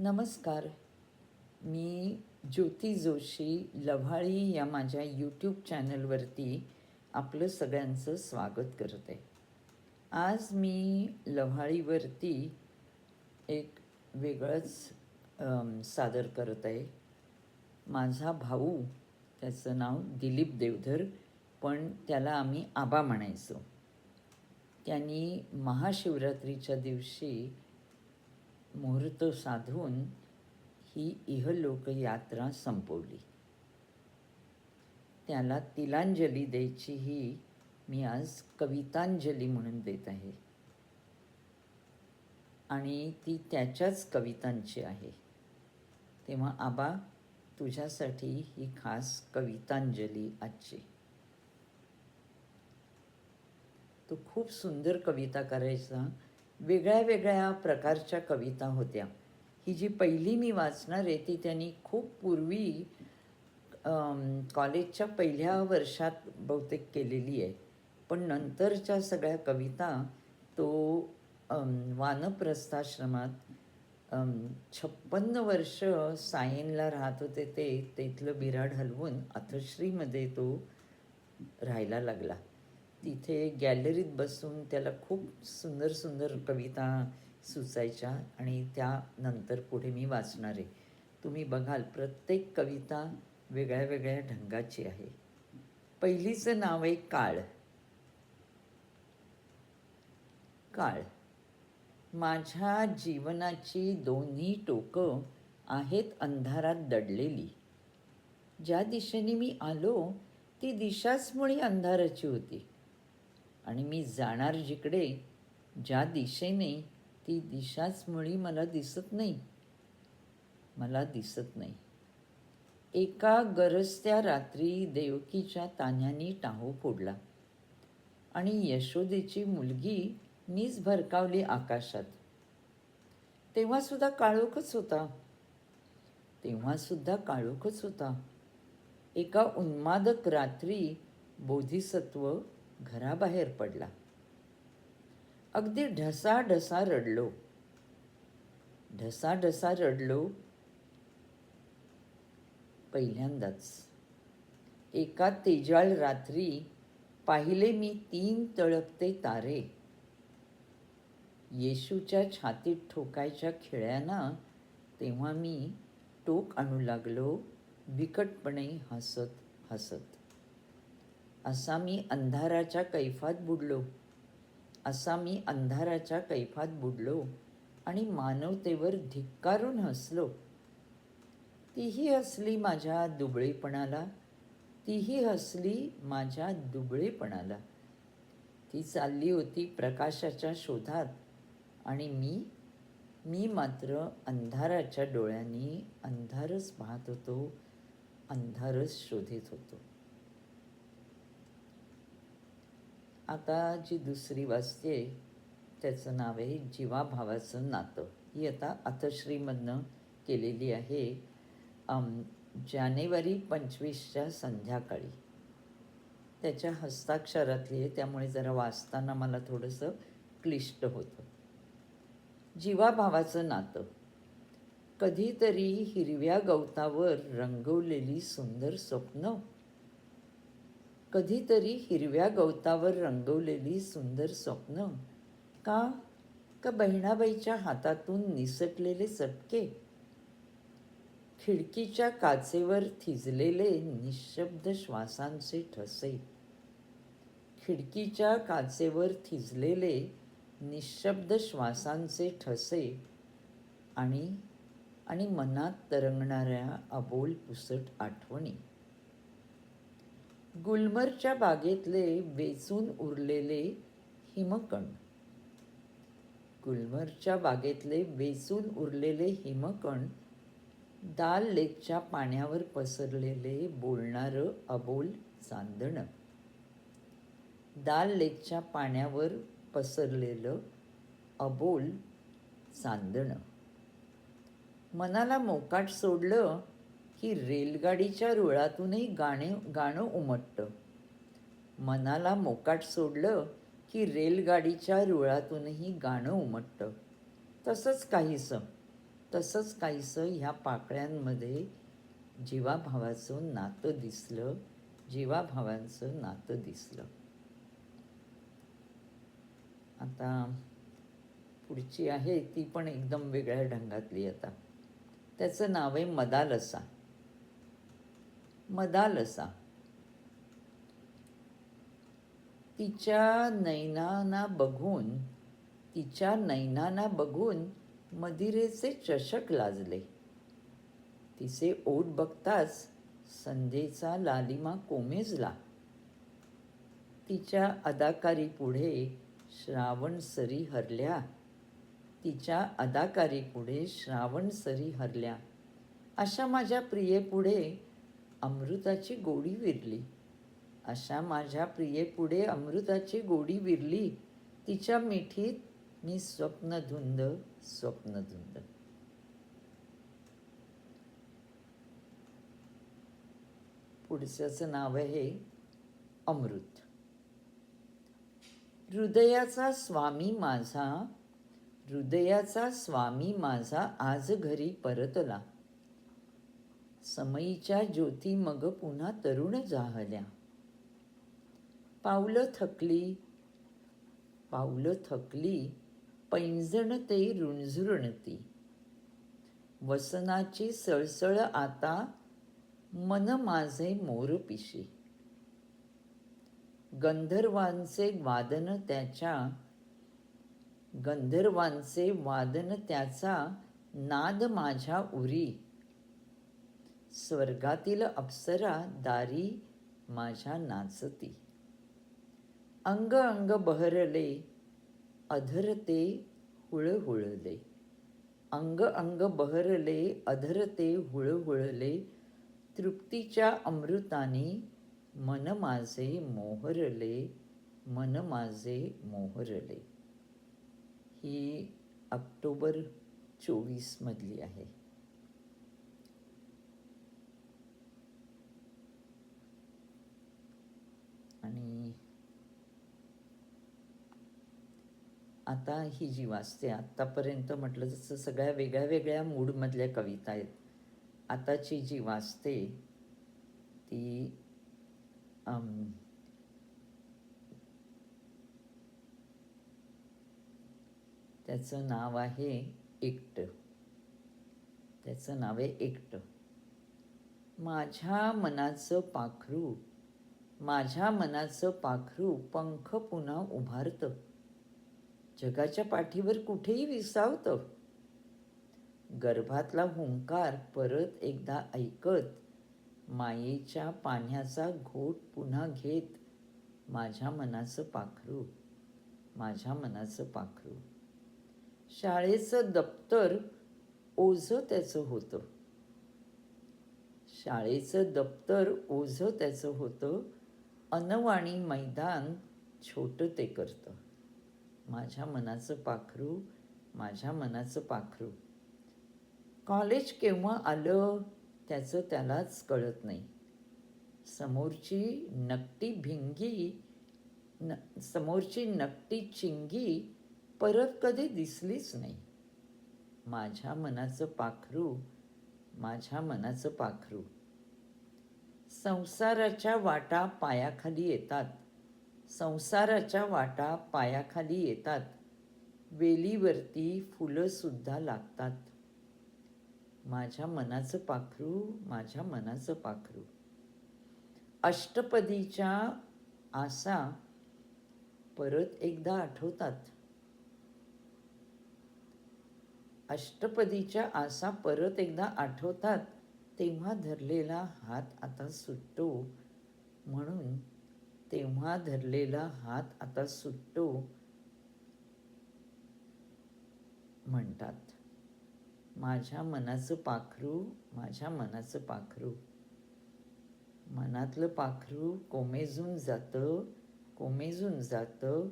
नमस्कार. मी ज्योती जोशी लव्हाळी या माझ्या यूट्यूब चॅनलवरती आपलं सगळ्यांचं स्वागत करते. आज मी लव्हाळीवरती एक वेगळंच सादर करत आहे. माझा भाऊ, त्याचं नाव दिलीप देवधर, पण त्याला आम्ही आबा म्हणायचो. त्यांनी महाशिवरात्रीच्या दिवशी मुहूर्त साधून ही इहलोक यात्रा संपवली. त्याला तिलांजली द्यायची ही मी आज कवितांजली म्हणून देत आहे आणि ती त्याच्याच कवितांची आहे. तेव्हा आबा, तुझ्यासाठी ही खास कवितांजली आजची. तो खूप सुंदर कविता करायचा. वेगळ्या वेगळ्या प्रकारच्या कविता होत्या. ही जी पहिली मी वाचणार आहे ती त्यांनी खूप पूर्वी कॉलेजच्या पहिल्या वर्षात बहुतेक केलेली आहे. पण नंतरच्या सगळ्या कविता तो वानप्रस्थाश्रमात 56 वर्ष सायनला राहत होते ते तिथलं बिराड हलवून अथश्रीमध्ये तो राहायला लागला. तिथे गॅलरीत बसून त्याला खूप सुंदर सुंदर कविता सुचायच्या आणि त्यानंतर पुढे मी वाचणार आहे. तुम्ही बघाल प्रत्येक कविता वेगळ्या वेगळ्या ढंगाची आहे. पहिलीचं नाव आहे काळ. काळ. माझ्या जीवनाची दोन्ही टोकं आहेत अंधारात दडलेली. ज्या दिशेने मी आलो ती दिशाच मुळी अंधाराची होती आणि मी जाणार जिकडे ज्या दिशेने ती दिशाच मुळी मला दिसत नाही. मला दिसत नाही. एका गरजत्या रात्री देवकीच्या तान्ह्यानी टाहो फोडला आणि यशोदेची मुलगी मीच भरकावली आकाशात. तेव्हासुद्धा काळोखच होता. तेव्हासुद्धा काळोखच होता. एका उन्मादक रात्री बोधिसत्व घराबाहेर पडला. अगदी ढसाढसा रडलो. ढसाढसा रडलो पहिल्यांदाच. एका तेजाळ रात्री पाहिले मी 3 तळपते तारे. येशूच्या छातीत ठोकायच्या खिळ्यांना तेव्हा मी टोक आणू लागलो बिकटपणे हसत हसत. असा मी अंधाराच्या कैफात बुडलो. असा मी अंधाराच्या कैफात बुडलो आणि मानवतेवर धिक्कारून हसलो. तीही हसली माझ्या दुबळेपणाला. तीही हसली माझ्या दुबळेपणाला. ती चालली होती प्रकाशाच्या शोधात आणि मी मात्र अंधाराच्या डोळ्यांनी अंधारच पाहत होतो, अंधारच शोधित होतो. आता जी दुसरी वाचते त्याचं नाव आहे जीवाभावाचं नातं. ही आता अथश्रीमधनं केलेली आहे. जानेवारी 25च्या संध्याकाळी. त्याच्या हस्ताक्षरातली आहे त्यामुळे जरा वाचताना मला थोडंसं क्लिष्ट होतं. जीवाभावाचं नातं. कधीतरी हिरव्या गवतावर रंगवलेली सुंदर स्वप्न. कधीतरी हिरव्या गवतावर रंगवलेली सुंदर स्वप्न. का बहिणाबाईच्या हातातून निसटलेले चटके. खिडकीच्या काचेवर थिजलेले निशब्द श्वासांचे ठसे. खिडकीच्या काचेवर थिजलेले निशब्द श्वासांचे ठसे आणि मनात तरंगणाऱ्या अबोल पुसट आठवणी. गुलमरच्या बागेतले वेचून उरलेले हिमकण. गुलमरच्या बागेतले वेचून उरलेले हिमकण. दाल लेकच्या पाण्यावर पसरलेले बोलणारं अबोल चांदणं. दाल लेकच्या पाण्यावर पसरलेलं अबोल चांदणं. मनाला मोकाट सोडलं की रेलगाडीच्या रुळातूनही गाणं उमटतं. मनाला मोकाट सोडलं की रेलगाडीच्या रुळातूनही गाणं उमटतं. तसंच काहीसं. तसंच काहीसं ह्या पाकळ्यांमध्ये जीवाभावाचं नातं दिसलं, जीवाभावांचं नातं दिसलं. आता पुढची आहे ती पण एकदम वेगळ्या ढंगातली. आता त्याचं नाव आहे मदालसा. मदालसा. तिच्या नैनांना बघून मदिरेचे चषक लाजले. तिचे ओठ बघताच संध्येचा लालिमा कोमेजला. तिच्या अदाकारीपुढे श्रावणसरी हरल्या. अशा माझ्या प्रियेपुढे अमृताची गोडी विरली. तिच्या मिठीत मी स्वप्नधुंद. पुढच्याचं नाव आहे अमृत. हृदयाचा स्वामी माझा आज घरी परतला. समयीच्या ज्योती मग पुन्हा तरुण जाहल्या. पावलं थकली पैंजण ते रुणझुरणती. वसनाची सळसळ आता मन माझे मोरपिशी. गंधर्वांचे वादन त्याचा नाद माझ्या उरी. स्वर्गातील अप्सरा दारी माझ्या नाचती. अंग अंग बहरले अधर ते हुळहुळले. तृप्तीच्या अमृताने मन माझे मोहरले. ही ऑक्टोबर 24 मधली आहे. आणि आता ही जी वाचते, आत्तापर्यंत म्हटलं जसं सगळ्या वेगळ्या वेगळ्या मूडमधल्या कविता आहेत. आताची जी वाचते ती त्याचं नाव आहे एकटं. माझ्या मनाचं पाखरू पंख पुन्हा उभारतं. जगाच्या पाठीवर कुठेही विसावतं. गर्भातला हुंकार परत एकदा ऐकत, मायेच्या पाण्याचा घोट पुन्हा घेत, माझ्या मनाचं पाखरू. शाळेचं दप्तर ओझं त्याचं होतं. अनवाणी मैदान छोटं ते करतं. माझ्या मनाचं पाखरू. कॉलेज केव्हा आलं त्याचं त्यालाच कळत नाही. समोरची नकटी चिंगी परत कधी दिसलीच नाही. माझ्या मनाचं पाखरू. संसाराच्या वाटा पायाखाली येतात. वेलीवरती फुलं सुद्धा लागतात. माझ्या मनाचं पाखरू. अष्टपदीच्या आसा परत एकदा आठवतात. तेव्हा धरलेला हात आता सुटतो म्हणतात. माझ्या मनाचं पाखरू. मनातलं पाखरू कोमेजून जातं.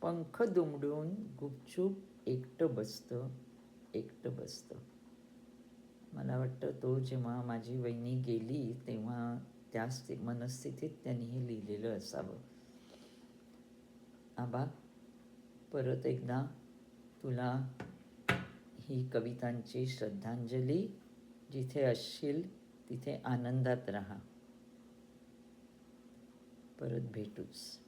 पंख दुमडून गुपचूप एकटं बसतं. मला वाटतं तो जेव्हा माझी वहिनी गेली तेव्हा त्याच मनस्थितीत त्यांनी हे लिहिलेलं असावं. आबा, परत एकदा तुला ही कवितांची श्रद्धांजली. जिथे असशील तिथे आनंदात राहा. परत भेटूच.